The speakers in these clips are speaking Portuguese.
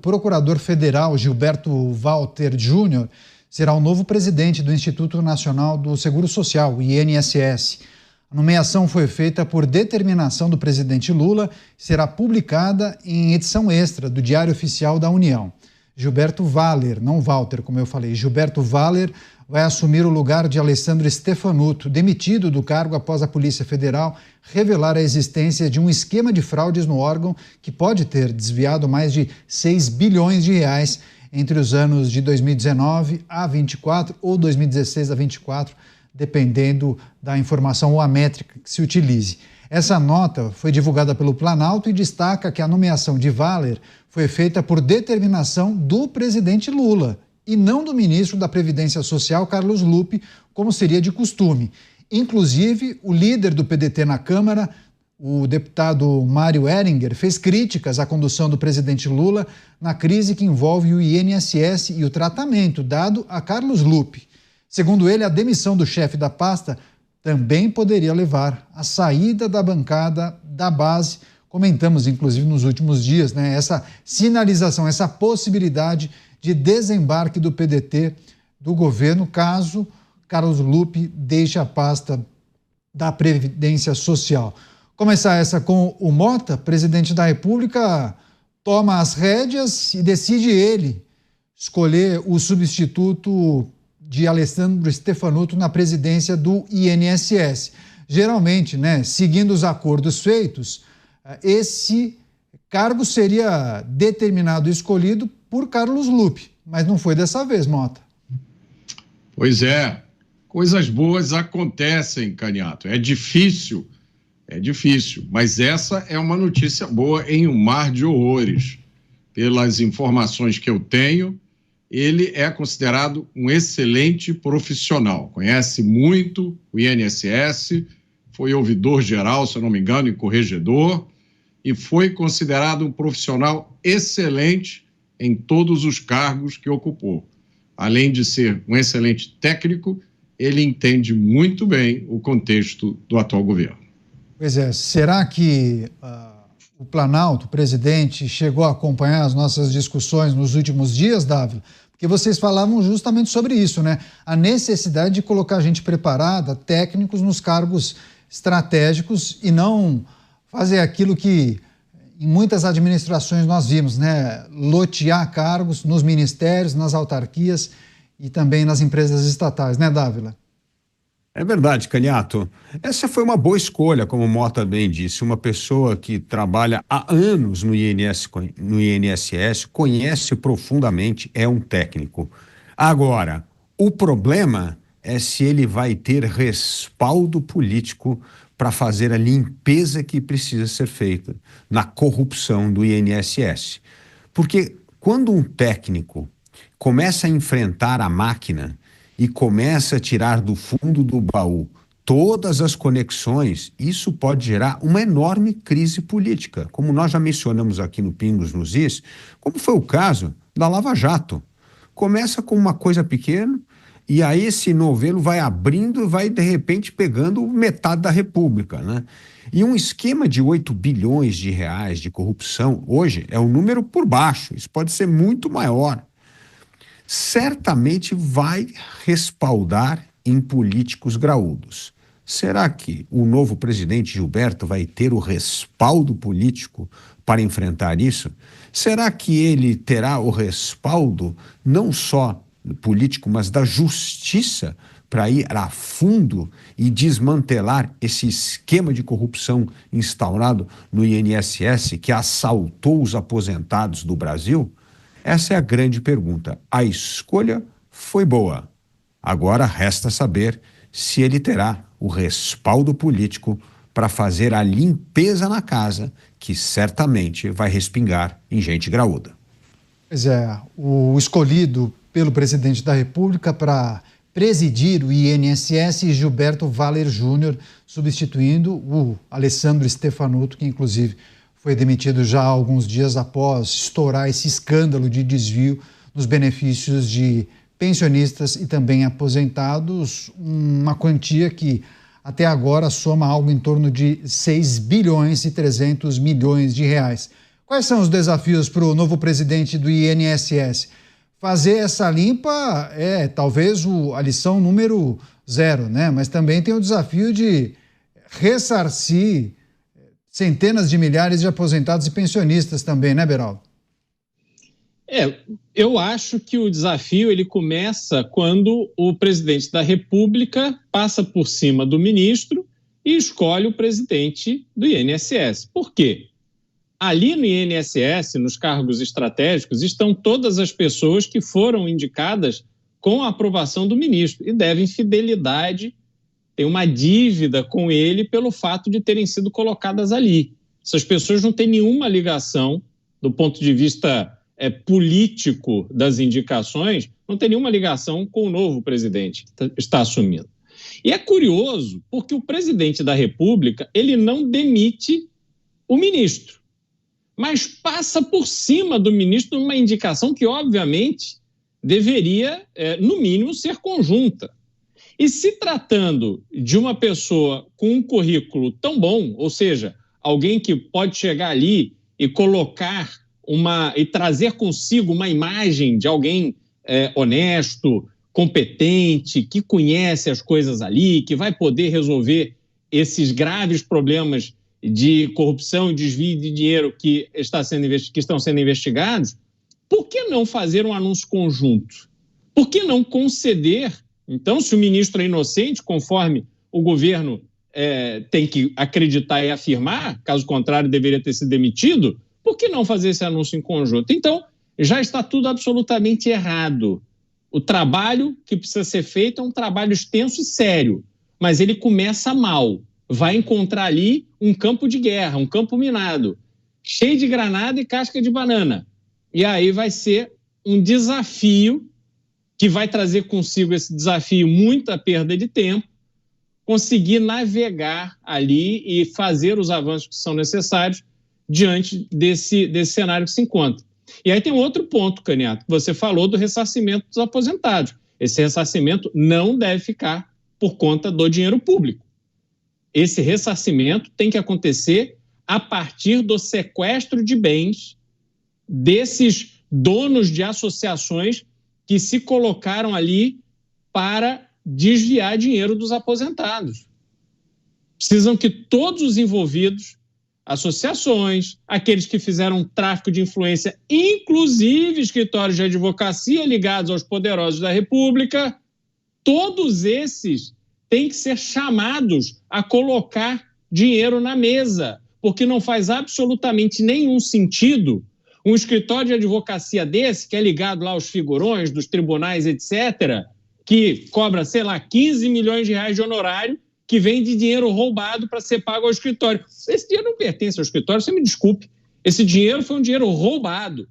procurador federal Gilberto Walter Júnior será o novo presidente do Instituto Nacional do Seguro Social, o INSS. A nomeação foi feita por determinação do presidente Lula e será publicada em edição extra do Diário Oficial da União. Gilberto Valer, não Walter, como eu falei, Gilberto Valer vai assumir o lugar de Alessandro Stefanuto, demitido do cargo após a Polícia Federal revelar a existência de um esquema de fraudes no órgão que pode ter desviado mais de 6 bilhões de reais entre os anos de 2019 a 24 ou 2016 a 24, dependendo da informação ou a métrica que se utilize. Essa nota foi divulgada pelo Planalto e destaca que a nomeação de Valer foi feita por determinação do presidente Lula e não do ministro da Previdência Social, Carlos Lupe, como seria de costume. Inclusive, o líder do PDT na Câmara, o deputado Mário Heringer, fez críticas à condução do presidente Lula na crise que envolve o INSS e o tratamento dado a Carlos Lupe. Segundo ele, a demissão do chefe da pasta também poderia levar à saída da bancada da base. Comentamos, inclusive, nos últimos dias, essa sinalização, essa possibilidade de desembarque do PDT do governo, caso Carlos Lupe deixe a pasta da Previdência Social. Começar essa com o Mota, presidente da República, toma as rédeas e decide ele escolher o substituto de Alessandro Stefanuto na presidência do INSS. Geralmente, seguindo os acordos feitos, esse cargo seria determinado e escolhido por Carlos Lupe, mas não foi dessa vez, Mota. Pois é, coisas boas acontecem, Caniato. É difícil, mas essa é uma notícia boa em um mar de horrores. Pelas informações que eu tenho, ele é considerado um excelente profissional, conhece muito o INSS, foi ouvidor geral, se eu não me engano, e corregedor, e foi considerado um profissional excelente em todos os cargos que ocupou. Além de ser um excelente técnico, ele entende muito bem o contexto do atual governo. Pois é, será que o Planalto, o presidente, chegou a acompanhar as nossas discussões nos últimos dias, Dávila? Porque vocês falavam justamente sobre isso, a necessidade de colocar gente preparada, técnicos nos cargos estratégicos e não fazer aquilo que em muitas administrações nós vimos, lotear cargos nos ministérios, nas autarquias e também nas empresas estatais, Dávila? É verdade, Caniato. Essa foi uma boa escolha, como o Mota bem disse. Uma pessoa que trabalha há anos no INSS, conhece profundamente, é um técnico. Agora, o problema é se ele vai ter respaldo político para fazer a limpeza que precisa ser feita na corrupção do INSS. Porque quando um técnico começa a enfrentar a máquina e começa a tirar do fundo do baú todas as conexões, isso pode gerar uma enorme crise política, como nós já mencionamos aqui no Pingos nos Is, como foi o caso da Lava Jato. Começa com uma coisa pequena e aí esse novelo vai abrindo e vai, de repente, pegando metade da República, E um esquema de 8 bilhões de reais de corrupção, hoje, é um número por baixo, isso pode ser muito maior. Certamente vai respaldar em políticos graúdos. Será que o novo presidente Gilberto vai ter o respaldo político para enfrentar isso? Será que ele terá o respaldo não só político, mas da justiça para ir a fundo e desmantelar esse esquema de corrupção instaurado no INSS que assaltou os aposentados do Brasil? Essa é a grande pergunta. A escolha foi boa. Agora resta saber se ele terá o respaldo político para fazer a limpeza na casa, que certamente vai respingar em gente graúda. Pois é, o escolhido pelo presidente da República para presidir o INSS, Gilberto Valer Júnior, substituindo o Alessandro Stefanuto, que inclusive foi demitido já há alguns dias após estourar esse escândalo de desvio nos benefícios de pensionistas e também aposentados, uma quantia que até agora soma algo em torno de 6 bilhões e 300 milhões de reais. Quais são os desafios para o novo presidente do INSS? Fazer essa limpa é talvez a lição número 0, né? Mas também tem o desafio de ressarcir centenas de milhares de aposentados e pensionistas também, né, Beraldo? Eu acho que o desafio ele começa quando o presidente da República passa por cima do ministro e escolhe o presidente do INSS. Por quê? Ali no INSS, nos cargos estratégicos, estão todas as pessoas que foram indicadas com a aprovação do ministro e devem fidelidade, tem uma dívida com ele pelo fato de terem sido colocadas ali. Essas pessoas não têm nenhuma ligação do ponto de vista político das indicações, não tem nenhuma ligação com o novo presidente que está assumindo. E é curioso porque o presidente da República ele não demite o ministro, mas passa por cima do ministro numa indicação que, obviamente, deveria, no mínimo, ser conjunta. E se tratando de uma pessoa com um currículo tão bom, ou seja, alguém que pode chegar ali e colocar e trazer consigo uma imagem de alguém honesto, competente, que conhece as coisas ali, que vai poder resolver esses graves problemas de corrupção e desvio de dinheiro que estão sendo investigados, por que não fazer um anúncio conjunto? Por que não conceder? Então, se o ministro é inocente, conforme o governo tem que acreditar e afirmar, caso contrário deveria ter sido demitido, por que não fazer esse anúncio em conjunto? Então, já está tudo absolutamente errado. O trabalho que precisa ser feito é um trabalho extenso e sério, mas ele começa mal. Vai encontrar ali um campo de guerra, um campo minado, cheio de granada e casca de banana. E aí vai ser um desafio que vai trazer consigo esse desafio muita perda de tempo, conseguir navegar ali e fazer os avanços que são necessários diante desse cenário que se encontra. E aí tem um outro ponto, Caniato, que você falou do ressarcimento dos aposentados. Esse ressarcimento não deve ficar por conta do dinheiro público. Esse ressarcimento tem que acontecer a partir do sequestro de bens desses donos de associações que se colocaram ali para desviar dinheiro dos aposentados. Precisam que todos os envolvidos, associações, aqueles que fizeram tráfico de influência, inclusive escritórios de advocacia ligados aos poderosos da República, todos esses têm que ser chamados a colocar dinheiro na mesa, porque não faz absolutamente nenhum sentido um escritório de advocacia desse, que é ligado lá aos figurões dos tribunais, etc., que cobra, 15 milhões de reais de honorário, que vem de dinheiro roubado para ser pago ao escritório. Esse dinheiro não pertence ao escritório, você me desculpe. Esse dinheiro foi um dinheiro roubado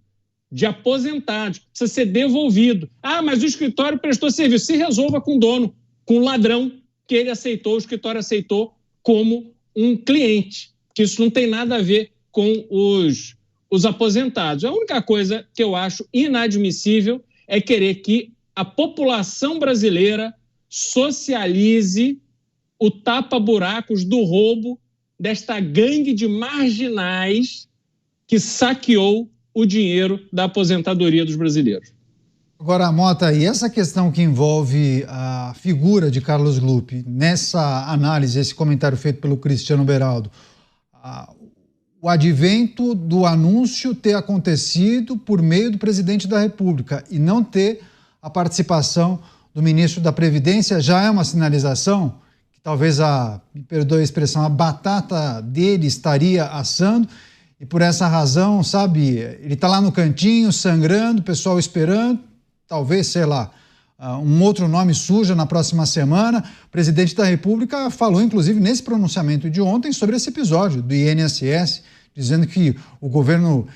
de aposentados, precisa ser devolvido. Ah, mas o escritório prestou serviço. Se resolva com o dono, com o ladrão que ele aceitou, o escritório aceitou como um cliente, que isso não tem nada a ver com os aposentados. A única coisa que eu acho inadmissível é querer que a população brasileira socialize o tapa-buracos do roubo desta gangue de marginais que saqueou o dinheiro da aposentadoria dos brasileiros. Agora, Mota, e essa questão que envolve a figura de Carlos Lupe, nessa análise, esse comentário feito pelo Cristiano Beraldo, o advento do anúncio ter acontecido por meio do presidente da República e não ter a participação do ministro da Previdência já é uma sinalização que talvez me perdoe a expressão, a batata dele estaria assando e por essa razão, sabe, ele está lá no cantinho, sangrando, o pessoal esperando, talvez, um outro nome surja na próxima semana. O presidente da República falou, inclusive, nesse pronunciamento de ontem sobre esse episódio do INSS, dizendo que o governo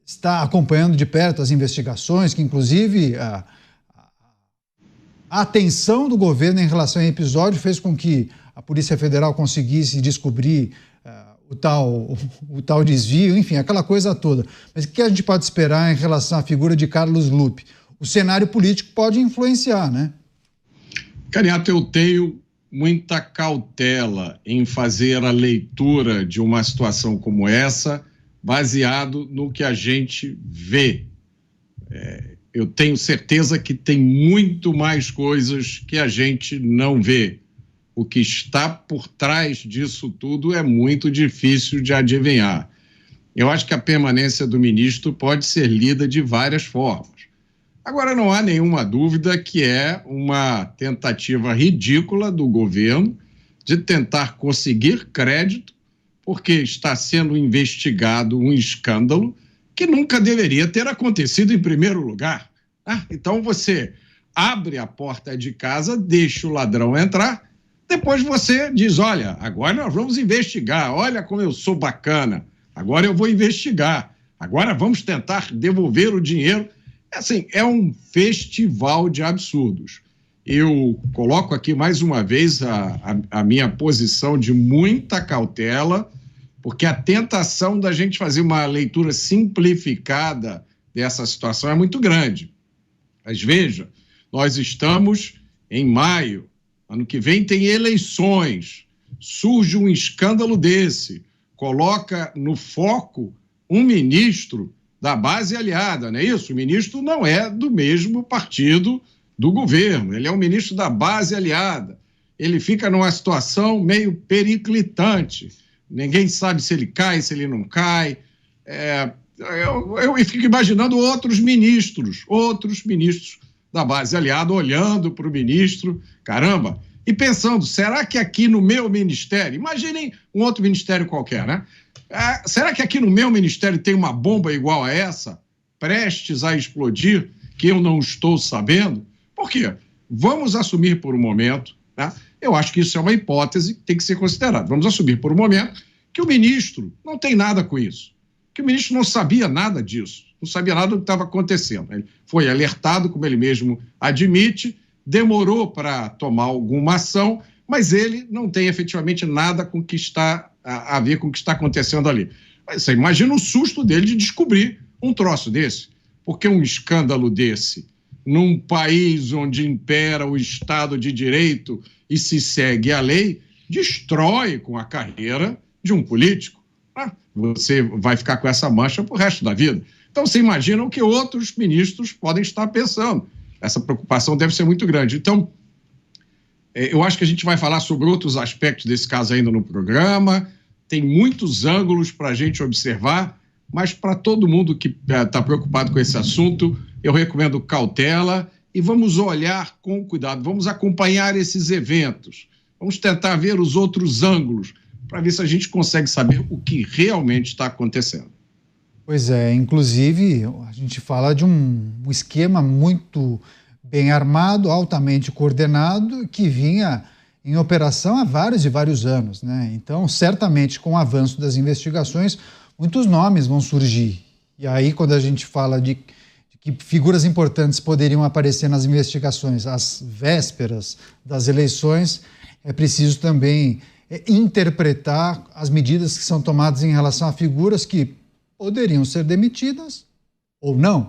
está acompanhando de perto as investigações, que, inclusive, a atenção do governo em relação ao episódio fez com que a Polícia Federal conseguisse descobrir o tal desvio, enfim, aquela coisa toda. Mas o que a gente pode esperar em relação à figura de Carlos Lupe? O cenário político pode influenciar, né? Caniato, eu tenho muita cautela em fazer a leitura de uma situação como essa baseado no que a gente vê. Eu tenho certeza que tem muito mais coisas que a gente não vê. O que está por trás disso tudo é muito difícil de adivinhar. Eu acho que a permanência do ministro pode ser lida de várias formas. Agora, não há nenhuma dúvida que é uma tentativa ridícula do governo de tentar conseguir crédito, porque está sendo investigado um escândalo que nunca deveria ter acontecido em primeiro lugar. Então, você abre a porta de casa, deixa o ladrão entrar, depois você diz, olha, agora nós vamos investigar, olha como eu sou bacana, agora eu vou investigar, agora vamos tentar devolver o dinheiro. Assim, é um festival de absurdos. Eu coloco aqui mais uma vez a minha posição de muita cautela, porque a tentação da gente fazer uma leitura simplificada dessa situação é muito grande. Mas veja, nós estamos em maio, ano que vem tem eleições, surge um escândalo desse, coloca no foco um ministro da base aliada, não é isso? O ministro não é do mesmo partido do governo, ele é um ministro da base aliada. Ele fica numa situação meio periclitante. Ninguém sabe se ele cai, se ele não cai. Eu fico imaginando outros ministros da base aliada olhando para o ministro, caramba, e pensando, será que aqui no meu ministério, imaginem um outro ministério qualquer, né? Será que aqui no meu ministério tem uma bomba igual a essa, prestes a explodir, que eu não estou sabendo? Por quê? Vamos assumir por um momento, né? Eu acho que isso é uma hipótese que tem que ser considerada. Vamos assumir por um momento que o ministro não tem nada com isso, que o ministro não sabia nada disso, não sabia nada do que estava acontecendo. Ele foi alertado, como ele mesmo admite, demorou para tomar alguma ação, mas ele não tem efetivamente nada com que está a ver com o que está acontecendo ali. Mas você imagina o susto dele de descobrir um troço desse, porque um escândalo desse, num país onde impera o Estado de Direito e se segue a lei, destrói com a carreira de um político. Você vai ficar com essa mancha para o resto da vida. Então, você imagina o que outros ministros podem estar pensando. Essa preocupação deve ser muito grande. Então, eu acho que a gente vai falar sobre outros aspectos desse caso ainda no programa. Tem muitos ângulos para a gente observar, mas para todo mundo que está preocupado com esse assunto, eu recomendo cautela e vamos olhar com cuidado, vamos acompanhar esses eventos, vamos tentar ver os outros ângulos para ver se a gente consegue saber o que realmente está acontecendo. Pois é, inclusive a gente fala de um esquema muito bem armado, altamente coordenado, que vinha em operação há vários e vários anos, né? Então, certamente, com o avanço das investigações, muitos nomes vão surgir. E aí, quando a gente fala de que figuras importantes poderiam aparecer nas investigações às vésperas das eleições, é preciso também interpretar as medidas que são tomadas em relação a figuras que poderiam ser demitidas ou não.